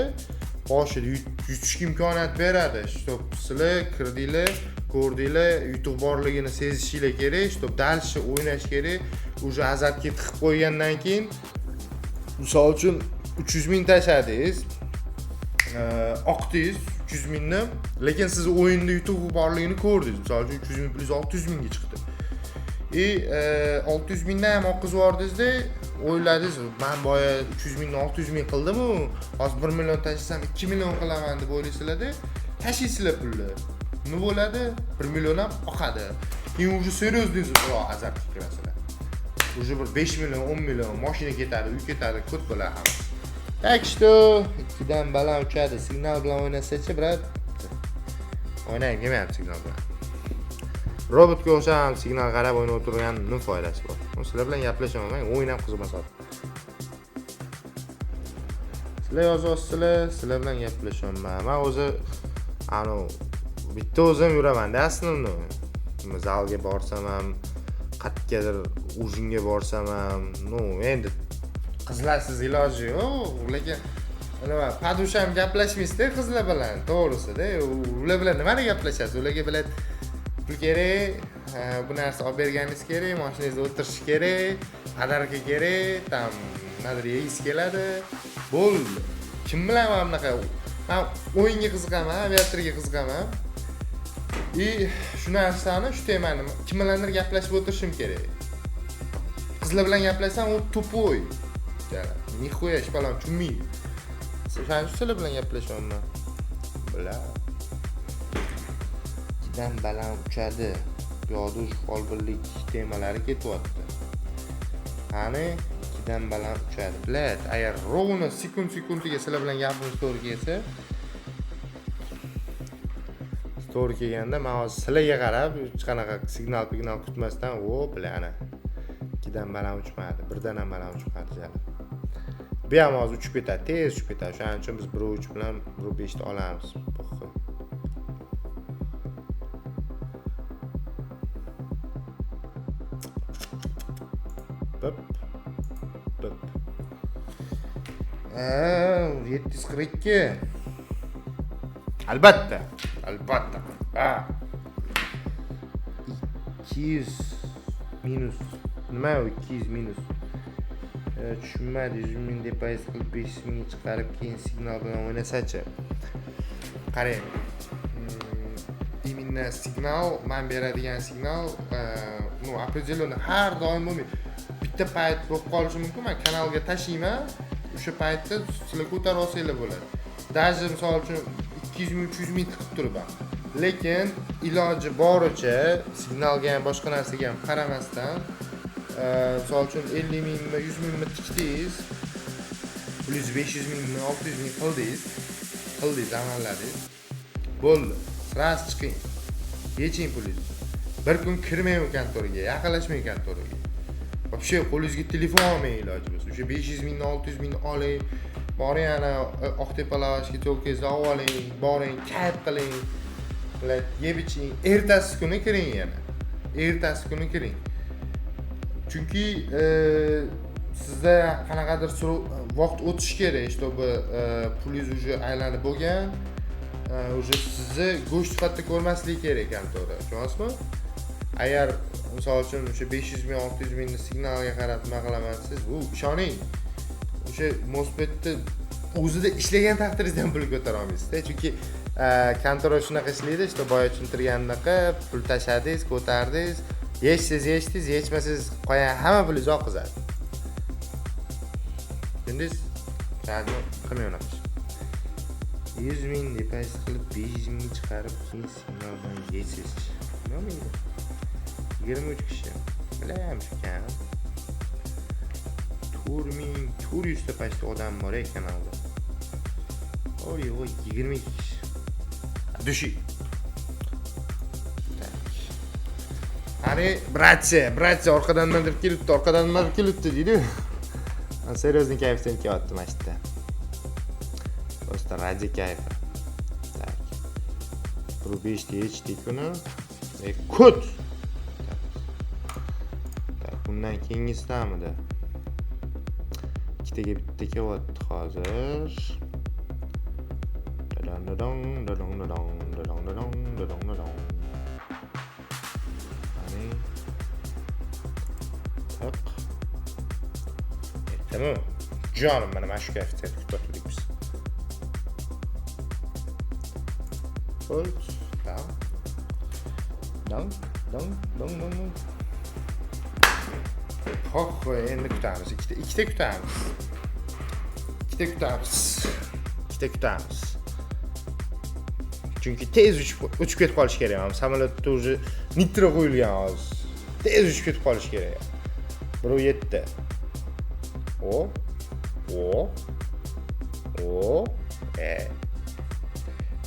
yutishga imkoniyat beradi. Чтоб sizlar kirdinglar, ko'rdinglar, yutuq borligini sezishinglar kerak. Чтоб dalshi o'ynash kerak. Уже azartga tiqib qo'ygandan keyin misol uchun 300 ming tashladingiz. Oqdingiz 300 mingni, lekin siz o'yinda yutuq borligini ko'rdingiz. Misol uchun 300 ming plus 600 mingga chiqdi. 600 mingdan ham oqizib yordingizda, o'yladingiz, men boya 300 mingni 600 ming qildim-ku, hozir 1 million tashlasam 2 million qilaman deb o'ylaysizlar-da, tashlaysizlar pulni. Nima bo'ladi? 1 million ham oqadi. Keyin уже seriozningiz biroq azartga kirasizlar. Уже bir 5 million, 10 million mashina ketadi, uy ketadi, ko'p bo'ladi ham. Так что ikkidan baland uchadi, signal bilan o'ynasa-chi, brat. O'ynayman, demayapti signal bilan. Robotga o'xshab signal qarab o'ynab o'tirganning foydasi bor. Sizlar bilan gaplashaman, o'yin ham qiziqmas. Sizlar yozyapsizlar, sizlar bilan gaplashaman. Men o'zi bitta o'zim yuraman-da aslında. Zalga borsam ham, qatgadir ujinga borsam ham, endi qizlarsiz iloji yo'q, lekin nima, padusham gaplashmaysiz-da qizlar bilan, to'g'risi-da. Ular bilan nimani gaplashasiz? Ularga bilet pul kerak, bu narsa olib berganingiz kerak, mashinangizda o'tirish kerak, padarka kerak, tam nadir yeyis keladi. Bo'ldi. Kim bilan mana bunaqa? Men o'yinga qiziqaman, aviatorga qiziqaman. Shu narsani, shu temani kim bilandir gaplashib o'tirishim kerak. Qizlar bilan gaplashsam, u to'poy. Nixuya ish bilan tushunmaydi. Sizlar bilan gaplashaman. Bular ikkidan baland uchadi. Yodush folbirlik temalari ketyapti. Qani ikkidan baland uchadi. Bilat, agar rovna sekundiga sizlar bilan gapimiz to'g'ri kelsa, to'g'ri kelganda men hozir sizlarga qarab, hech qanaqa signal kutmasdan, bilani. Ikkidan baland uchmadi, birdan ham baland uchmadi jala. Bu ham hozir uchib ketadi, tez uchib ketadi. Shuning uchun biz 1.3 bilan 1.5 ta olamiz. Bip. 742. Albatta. 200 minus. Nima u 200 minus? Tushunmadi, 100 ming depozit qilib 500 mingga chiqarib keyin signal bilan o'ynasachi. Qarang. Именно signal, men beradigan signal, определенно har doim bo'lmaydi. Bitta payt bo'lib qolishi mumkin. Men kanalga tashlayman, o'sha paytda sizlar ko'tarib olsanglar bo'ladi. Даже misol uchun 200 ming, 300 ming tiqib turibman. Lekin iloji boricha signalga ham boshqa narsaga ham qaramasdan, misol uchun 50 mingmi, 100 mingmi tikdingiz, plus 500 mingmi, 600 ming qildingiz, amalladingiz. Bo'ldi. Ras chiqing. Yeching pulingizni. Bir kun kirmang kontoraga, yaqinlashmang kontoraga. Вообще qo'lingizga telefon olmang iloji bo'lsa. O'sha 500 mingni, 600 mingni oling. Boring ana Oqtepa lavashga to'lkangizni oling, boring, kayf qiling. Yeb iching. Ertasi kuni kiring yana. Chunki sizda qanaqadir vaqt o'tishi kerak, чтобы pulingiz уже aylanib bo'lgan, уже sizni go'sht sifatida ko'rmasligi kerak kontora. Tushunasizmi? Agar misol uchun o'sha 500 ming, 600 mingni signalga qarab nima qilaman siz, bu ishoning. O'sha MOSFETni o'zida ishlagan taqdiringizda ham pul ko'tara olmaysiz-da. Chunki kontora shunaqa ishlaydi, işte boya tushuntirgandaqa pul tashladingiz, ko'tardingiz, yechdingiz, yechmasangiz qo'ygan hamma pulingiz oqizadi. Tushundingiz? Hadi qilmay unaqa. 100 ming depozit qilib 500 ming chiqarib keyin signal bilan yechsiz. Nima 23 kishi. Bilaman shu kan. 4400 ta pastda odam bor kanalda. Oy, 22 kishi. Dushi. Qani, bratcha orqadan nimadir kelibdi deydi. Men seriozniy kayfdan kelyaptim ashta. Просто ради кайфа. Так. Рубишь uni. Kut. Так, bundan keyingisidamidi? Ikkitaga bitta kelyapti hozir. Qani. Tak. Tamam. Jonim mana shu kayfda kutib biz. Hold. Down. Endi kutamiz. Ikkita kutamiz. Chunki tez uchib ketib qolish kerak. Samolyotda уже nitro qo'yilgan hozir. Tez uchib ketib qolish kerak. 1.7.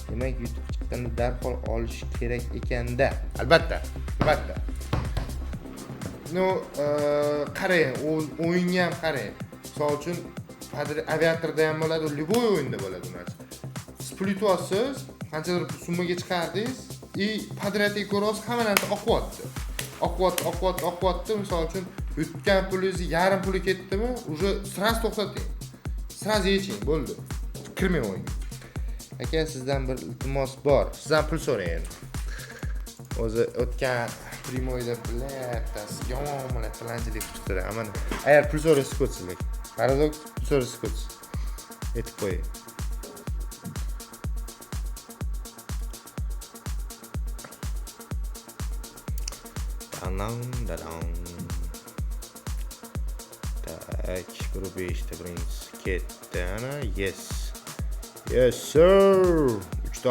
Demak, YouTube chiqqanda darhol olish kerak ekanda. Albatta. Qarang, o'yinga ham qarang. Misol uchun aviatorda ham bo'ladi, любой o'yinda bo'ladi bu narsa. Splityapsiz, qanchadir summaga chiqardingiz, podryadga ko'rasiz, hamma narsa oqyapti. Misol uchun yutgan pulingizni yarim puli ketdimi, уже sraz to'xtating. Sraz yeching, bo'ldi. Kirmang o'yinga. Aka, sizdan bir iltimos bor. Sizdan pul so'rayman. O'zi o'tgan primoyda bilattasiz, yomon tilanchilik chiqdi. Mana agar pul so'rasa ko'tsizlik. Paradoks pul so'rasa ko'ts. Aytib qo'y. Tak, 1.5 ta birinchisi ketdi. Ana, yes sir. 3 ta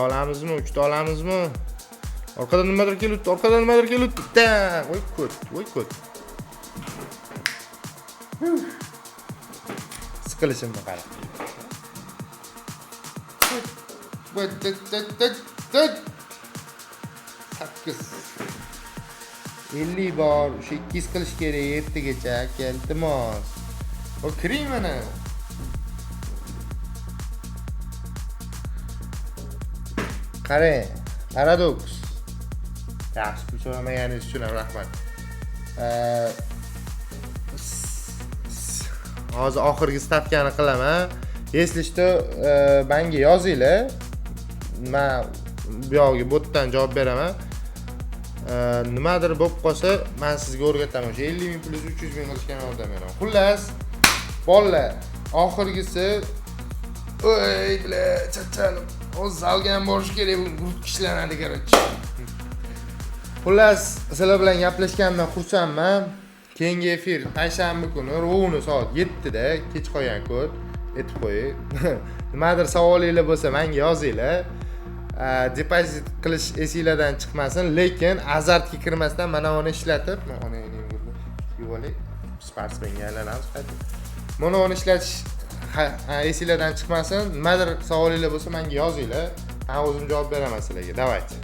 olamizmi? Orqadan nimadir kelibdi. Voy kut. Siqilishimni qara. 8. 50 bor. O'sha 2 qilish kerak ertagacha. Iltimos. O kiring mana. Qarang, paradoks. Yaxshi, pul so'ramagingiz uchun rahmat. Hozir oxirgi stavkani qilaman. Если что, menga yozinglar. Men bu yoqqa botdan javob beraman. Nimadir bo'lib qolsa, men sizga o'rgataman. O'sha 50 ming plyus 300 ming qilishga yordam beraman. Xullas, bolalar, oxirgisi chachalib, o'z zalga ham borish kerak, bu ishlanadi kerak. Xullas, sizlar bilan gaplashganimdan xursandman. Keyingi efir payshanba kuni rovni soat 7 da kech qolgan ko'p aytib qo'ying. Nimadir savolinglar bo'lsa menga yozinglar. Depozit qilish esinglardan chiqmasin, lekin azartga kirmasdan mana uni ishlatib, mana yuvolay, sportsmenga aylanamiz. Mana uni ishlatish esinglardan chiqmasin. Nimadir savolinglar bo'lsa menga yozinglar. Men o'zim javob beraman sizlarga. Davaychi.